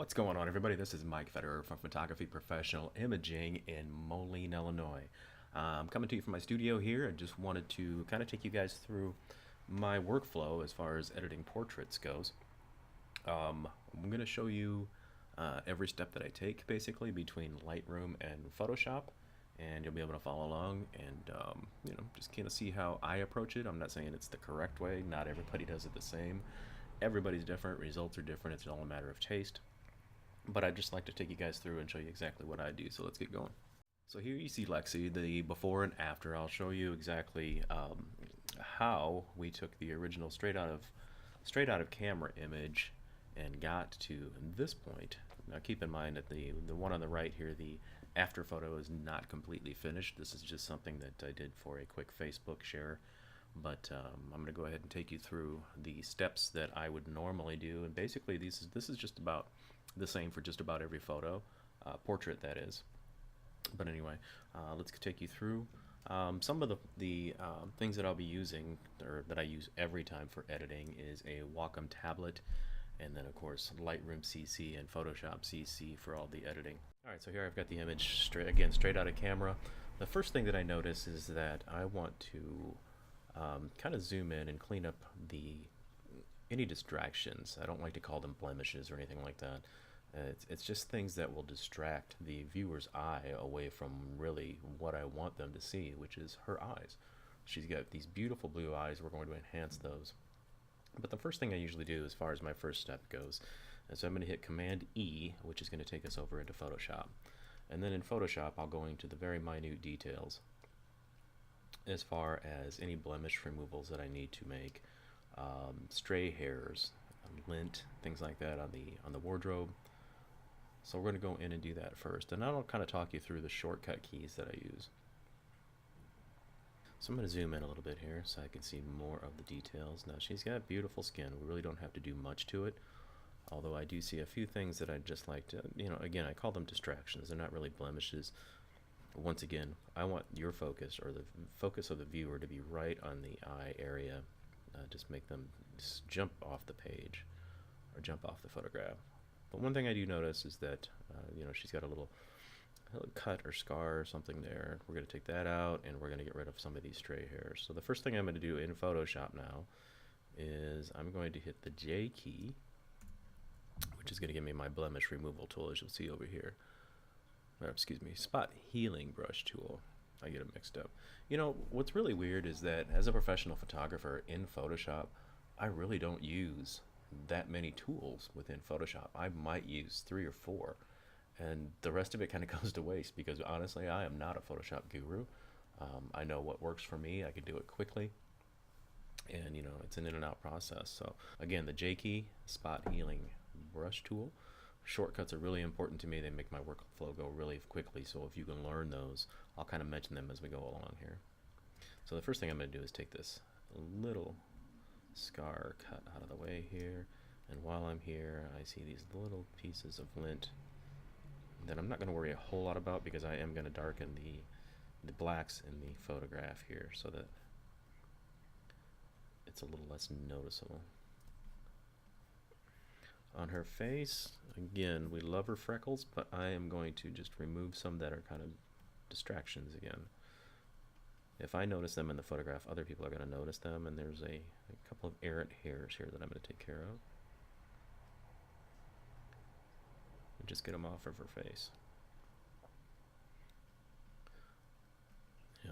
What's going on, everybody? This is Mike Fetterer from Photography Professional Imaging in Moline, Illinois. I'm coming to you from my studio here. I just wanted to kind of take you guys through my workflow as far as editing portraits goes. I'm going to show you every step that I take, basically, between Lightroom and Photoshop, and you'll be able to follow along and just kind of see how I approach it. I'm not saying it's the correct way. Not everybody does it the same. Everybody's different. Results are different. It's all a matter of taste. But I'd just like to take you guys through and show you exactly what I do. So let's get going. So here you see Lexi, the before and after. I'll show you exactly how we took the original straight out of camera image and got to this point. Now keep in mind that the one on the right here, the after photo, is not completely finished. This is just something that I did for a quick Facebook share. But I'm going to go ahead and take you through the steps that I would normally do. And basically this is just about the same for just about every photo, portrait that is. But anyway, let's take you through some of the things that I'll be using, or that I use every time for editing, is a Wacom tablet, and then of course Lightroom CC and Photoshop CC for all the editing. Alright, so here I've got the image straight out of camera. The first thing that I notice is that I want to kind of zoom in and clean up any distractions. I don't like to call them blemishes or anything like that. It's just things that will distract the viewer's eye away from really what I want them to see, which is her eyes. She's got these beautiful blue eyes. We're going to enhance those. But the first thing I usually do, as far as my first step goes, is I'm going to hit Command E, which is going to take us over into Photoshop. And then in Photoshop, I'll go into the very minute details as far as any blemish removals that I need to make, stray hairs, lint, things like that on the wardrobe. So we're going to go in and do that first, and I'll kind of talk you through the shortcut keys that I use. So I'm going to zoom in a little bit here so I can see more of the details. Now she's got beautiful skin. We really don't have to do much to it, although I do see a few things that I'd just like to, again, I call them distractions. They're not really blemishes. Once again, I want your focus, or the focus of the viewer, to be right on the eye area. Just make them just jump off the page or jump off the photograph. But one thing I do notice is that she's got a little cut or scar or something there. We're going to take that out, and we're going to get rid of some of these stray hairs. So the first thing I'm going to do in Photoshop now is I'm going to hit the J key, which is going to give me my blemish removal tool, as you'll see over here. Or, excuse me, spot healing brush tool. I get them mixed up. What's really weird is that as a professional photographer in Photoshop, I really don't use that many tools within Photoshop. I might use 3 or 4, and the rest of it kind of goes to waste, because honestly I am not a Photoshop guru. I know what works for me. I can do it quickly, and it's an in and out process. So again, the J key, spot healing brush tool. Shortcuts are really important to me. They make my workflow go really quickly, so if you can learn those, I'll kind of mention them as we go along here. So the first thing I'm going to do is take this little scar cut out of the way here, and while I'm here I see these little pieces of lint that I'm not going to worry a whole lot about, because I am going to darken the blacks in the photograph here so that it's a little less noticeable. On her face, again, we love her freckles, but I am going to just remove some that are kind of distractions again. If I notice them in the photograph, other people are going to notice them, and there's a couple of errant hairs here that I'm going to take care of. And just get them off of her face.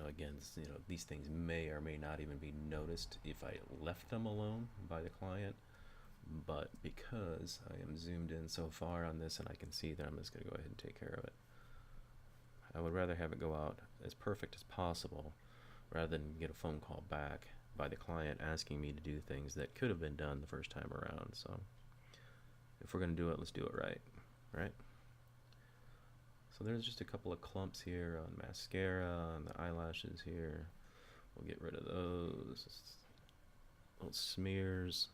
Again, these things may or may not even be noticed if I left them alone by the client, but because I am zoomed in so far on this and I can see that, I'm just going to go ahead and take care of it. I would rather have it go out as perfect as possible, rather than get a phone call back by the client asking me to do things that could have been done the first time around. So if we're going to do it, let's do it right? So there's just a couple of clumps here on mascara, on the eyelashes here. We'll get rid of those little smears.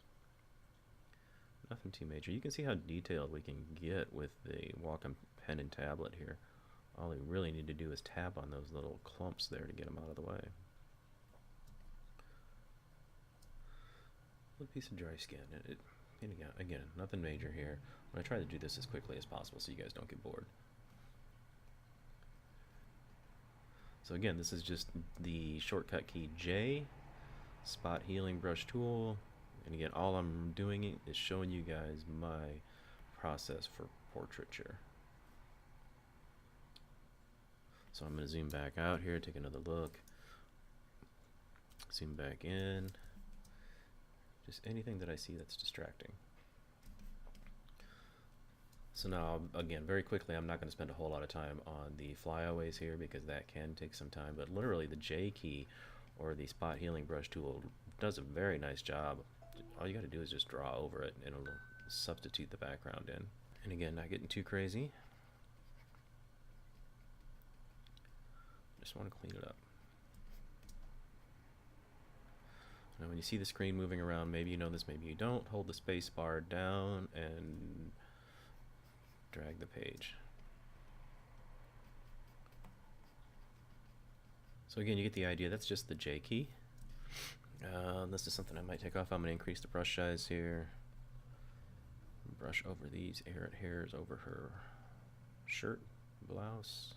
Nothing too major. You can see how detailed we can get with the Wacom pen and tablet here. All we really need to do is tap on those little clumps there to get them out of the way. A piece of dry skin. And again, nothing major here. I'm going to try to do this as quickly as possible so you guys don't get bored. So again, this is just the shortcut key J, spot healing brush tool, and again, all I'm doing is showing you guys my process for portraiture. So I'm going to zoom back out here, take another look, zoom back in, just anything that I see that's distracting. So now, again, very quickly, I'm not going to spend a whole lot of time on the flyaways here because that can take some time, but literally the J key or the spot healing brush tool does a very nice job. All you got to do is just draw over it and it'll substitute the background in. And again, not getting too crazy. Just want to clean it up. Now when you see the screen moving around, maybe you know this, maybe you don't, hold the space bar down and drag the page. So again, you get the idea. That's just the J key. This is something I might take off. I'm going to increase the brush size here. Brush over these errant hairs over her shirt, blouse.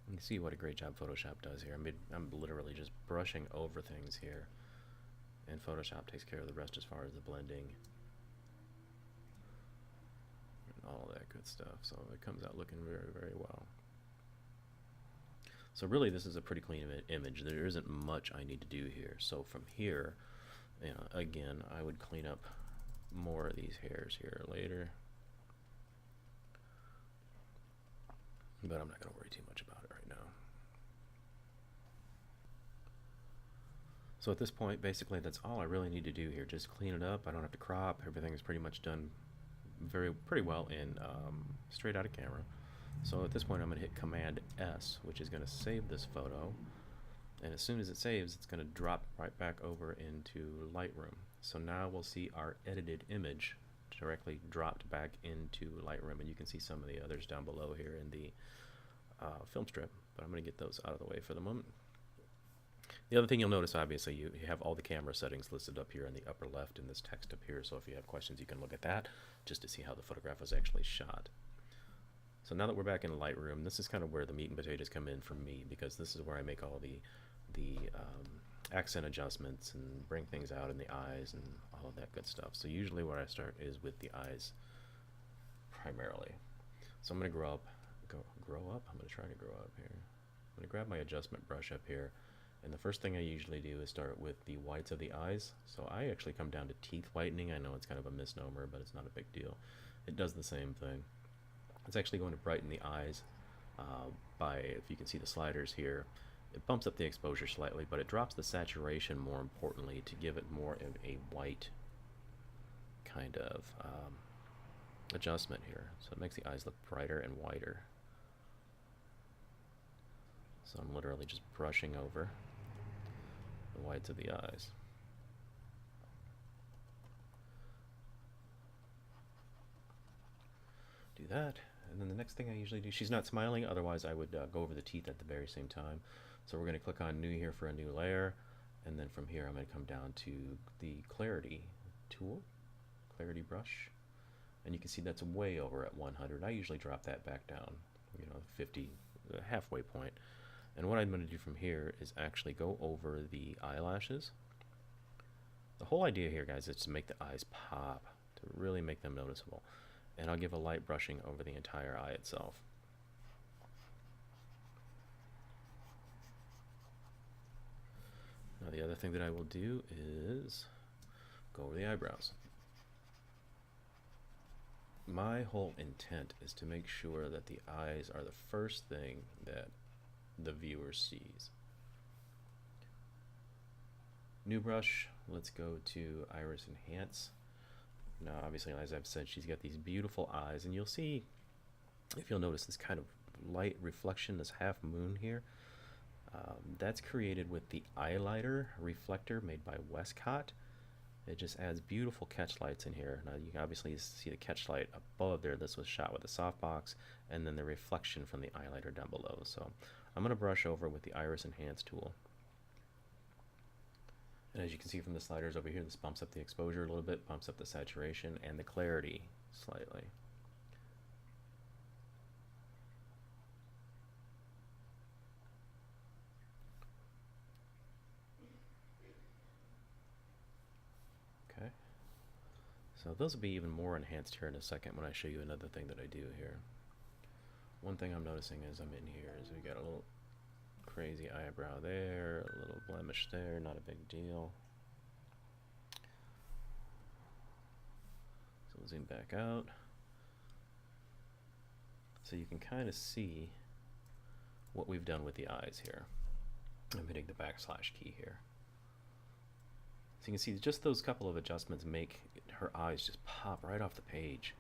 You can see what a great job Photoshop does here. I'm literally just brushing over things here, and Photoshop takes care of the rest as far as the blending and all that good stuff. So it comes out looking very, very well. So really, this is a pretty clean image. There isn't much I need to do here. So from here, you know, again, I would clean up more of these hairs here later, but I'm not going to worry too much about it right now. So at this point, basically, that's all I really need to do here. Just clean it up. I don't have to crop. Everything is pretty much done pretty well in straight out of camera. So at this point, I'm going to hit Command S, which is going to save this photo. And as soon as it saves, it's going to drop right back over into Lightroom. So now we'll see our edited image directly dropped back into Lightroom. And you can see some of the others down below here in the film strip. But I'm going to get those out of the way for the moment. The other thing you'll notice, obviously, you have all the camera settings listed up here in the upper left in this text up here. So if you have questions, you can look at that just to see how the photograph was actually shot. So now that we're back in Lightroom, this is kind of where the meat and potatoes come in for me, because this is where I make all the accent adjustments and bring things out in the eyes and all of that good stuff. So usually where I start is with the eyes primarily. So I'm going to grow up. I'm going to try to grow up here. I'm going to grab my adjustment brush up here, and the first thing I usually do is start with the whites of the eyes. So I actually come down to teeth whitening. I know it's kind of a misnomer, but it's not a big deal. It does the same thing. It's actually going to brighten the eyes by, if you can see the sliders here, it bumps up the exposure slightly, but it drops the saturation, more importantly, to give it more of a white kind of adjustment here. So it makes the eyes look brighter and whiter. So I'm literally just brushing over the whites of the eyes. Do that. And then the next thing I usually do, she's not smiling, otherwise I would go over the teeth at the very same time. So we're going to click on New here for a new layer, and then from here I'm going to come down to the Clarity tool, Clarity brush, and you can see that's way over at 100. I usually drop that back down, 50, the halfway point. And what I'm going to do from here is actually go over the eyelashes. The whole idea here, guys, is to make the eyes pop, to really make them noticeable. And I'll give a light brushing over the entire eye itself. Now the other thing that I will do is go over the eyebrows. My whole intent is to make sure that the eyes are the first thing that the viewer sees. New brush, let's go to Iris Enhance. Now, obviously, as I've said, she's got these beautiful eyes, and you'll see, if you'll notice, this kind of light reflection, this half moon here. That's created with the Eyelighter reflector made by Westcott. It just adds beautiful catch lights in here. Now you can obviously see the catch light above there. This was shot with a softbox, and then the reflection from the highlighter down below. So I'm going to brush over with the Iris Enhance tool. And as you can see from the sliders over here, this bumps up the exposure a little bit, bumps up the saturation and the clarity slightly. Okay. So those will be even more enhanced here in a second when I show you another thing that I do here. One thing I'm noticing as I'm in here is we got a little crazy eyebrow there, a little blemish there, not a big deal. So we'll zoom back out. So you can kind of see what we've done with the eyes here. I'm hitting the backslash key here. So you can see just those couple of adjustments make her eyes just pop right off the page.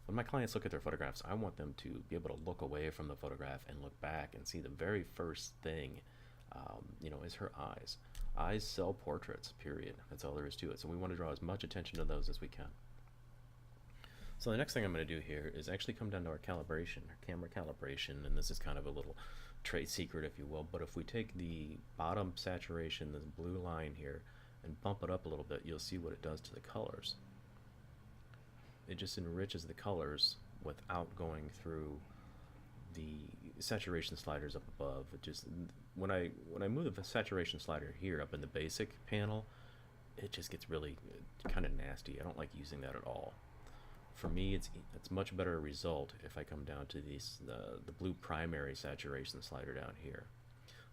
When my clients look at their photographs, I want them to be able to look away from the photograph and look back and see the very first thing, is her eyes. Eyes sell portraits, period. That's all there is to it. So we want to draw as much attention to those as we can. So the next thing I'm going to do here is actually come down to our calibration, our camera calibration, and this is kind of a little trade secret, if you will, but if we take the bottom saturation, this blue line here, and bump it up a little bit, you'll see what it does to the colors. It just enriches the colors without going through the saturation sliders up above. It just, when I move the saturation slider here up in the basic panel, it just gets really kind of nasty. I don't like using that at all. For me, it's much better result if I come down to the blue primary saturation slider down here.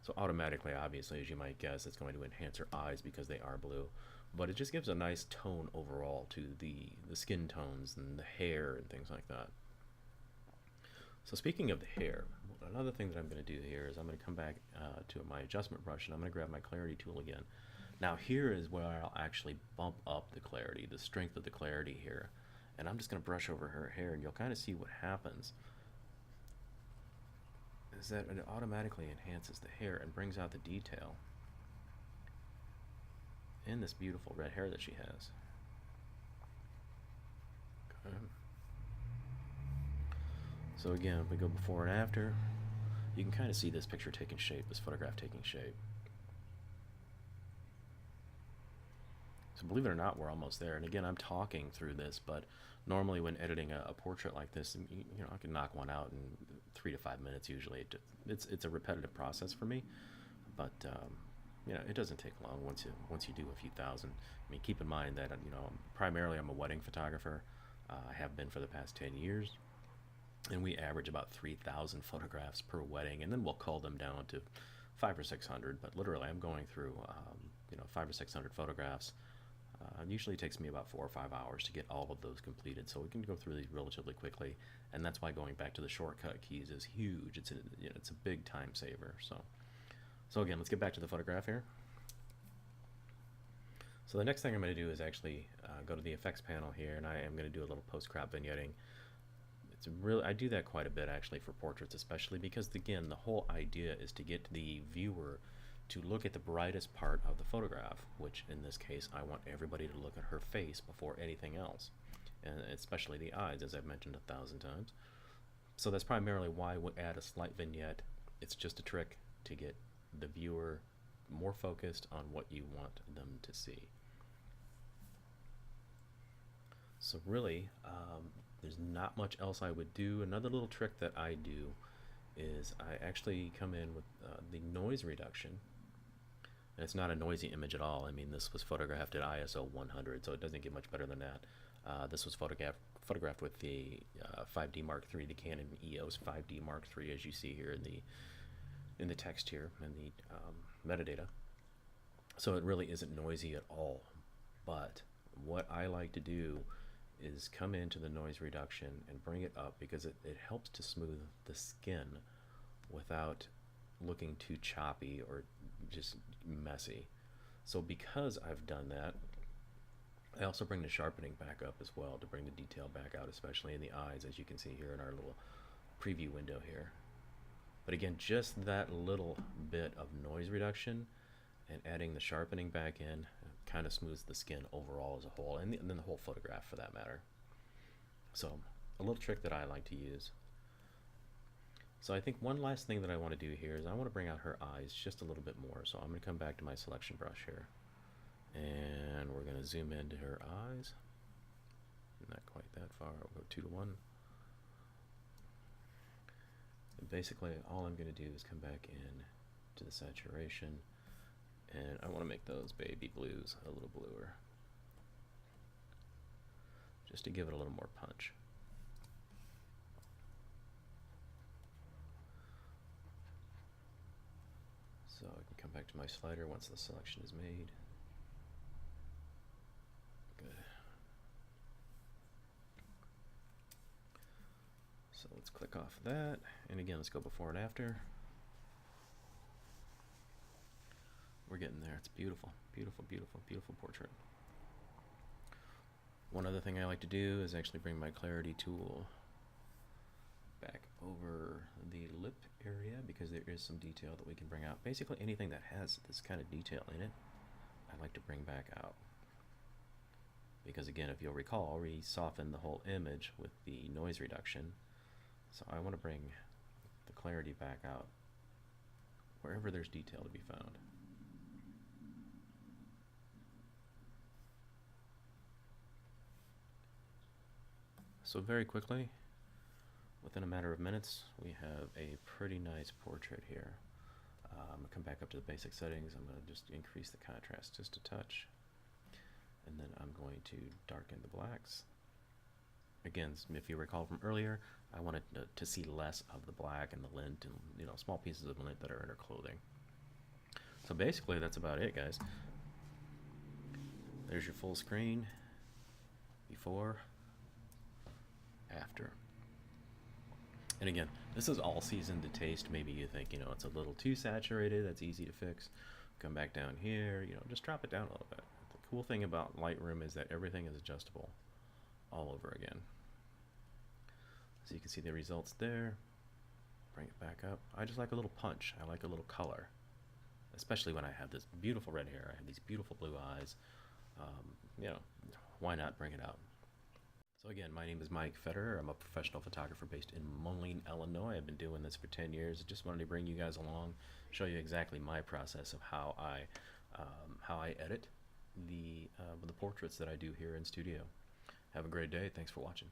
So automatically, obviously, as you might guess, it's going to enhance her eyes because they are blue. But it just gives a nice tone overall to the skin tones and the hair and things like that. So speaking of the hair, another thing that I'm going to do here is I'm going to come back to my adjustment brush, and I'm going to grab my clarity tool again. Now here is where I'll actually bump up the clarity, the strength of the clarity here. And I'm just going to brush over her hair, and you'll kind of see what happens is that it automatically enhances the hair and brings out the detail in this beautiful red hair that she has. Okay. So again, if we go before and after, you can kind of see this picture taking shape, this photograph taking shape. So believe it or not, we're almost there. And again, I'm talking through this, but normally when editing a portrait like this, I can knock one out in 3 to 5 minutes usually. It's a repetitive process for me, but it doesn't take long once you do a few thousand. I mean, keep in mind that primarily I'm a wedding photographer. I have been for the past 10 years, and we average about 3,000 photographs per wedding, and then we'll cull them down to 500 or 600. But literally, I'm going through 500 or 600 photographs. It usually takes me about 4 or 5 hours to get all of those completed, so we can go through these relatively quickly, and that's why going back to the shortcut keys is huge. It's a big time saver. So again, let's get back to the photograph here. So the next thing I'm going to do is actually go to the effects panel here, and I am going to do a little post-crop vignetting. I do that quite a bit actually for portraits, especially because again, the whole idea is to get the viewer to look at the brightest part of the photograph, which in this case I want everybody to look at her face before anything else, and especially the eyes, as I've mentioned 1,000 times. So that's primarily why we add a slight vignette. It's just a trick to get the viewer more focused on what you want them to see. So really, there's not much else I would do. Another little trick that I do is I actually come in with the noise reduction. And it's not a noisy image at all. I mean, this was photographed at ISO 100, so it doesn't get much better than that. This was photographed with the 5D Mark III, the Canon EOS 5D Mark III, as you see here in the text here, in the metadata. So it really isn't noisy at all. But what I like to do is come into the noise reduction and bring it up, because it helps to smooth the skin without looking too choppy or just messy. So because I've done that, I also bring the sharpening back up as well to bring the detail back out, especially in the eyes, as you can see here in our little preview window here. But again, just that little bit of noise reduction and adding the sharpening back in kind of smooths the skin overall as a whole, and then the whole photograph for that matter. So a little trick that I like to use. So I think one last thing that I want to do here is I want to bring out her eyes just a little bit more. So I'm going to come back to my selection brush here, and we're going to zoom into her eyes. Not quite that far. I'll go 2 to 1. And basically all I'm going to do is come back in to the saturation, and I want to make those baby blues a little bluer, just to give it a little more punch. So I can come back to my slider once the selection is made. Good. So let's click off of that, and again, let's go before and after. We're getting there. It's beautiful, beautiful, beautiful, beautiful portrait. One other thing I like to do is actually bring my clarity tool back over the lip area, because there is some detail that we can bring out. Basically anything that has this kind of detail in it, I like to bring back out. Because again, if you'll recall, we softened the whole image with the noise reduction. So I want to bring the clarity back out wherever there's detail to be found. So very quickly, within a matter of minutes, we have a pretty nice portrait here. I'm going to come back up to the basic settings. I'm going to just increase the contrast just a touch. And then I'm going to darken the blacks. Again, if you recall from earlier, I wanted to see less of the black and the lint and small pieces of lint that are in her clothing. So basically that's about it, guys. There's your full screen, before, after. And again, this is all seasoned to taste. Maybe you think, it's a little too saturated, that's easy to fix. Come back down here, just drop it down a little bit. The cool thing about Lightroom is that everything is adjustable all over again. So you can see the results there. Bring it back up. I just like a little punch. I like a little color, especially when I have this beautiful red hair. I have these beautiful blue eyes. Why not bring it out? So again, my name is Mike Fetterer. I'm a professional photographer based in Moline, Illinois. I've been doing this for 10 years. I just wanted to bring you guys along, show you exactly my process of how I edit the portraits that I do here in studio. Have a great day. Thanks for watching.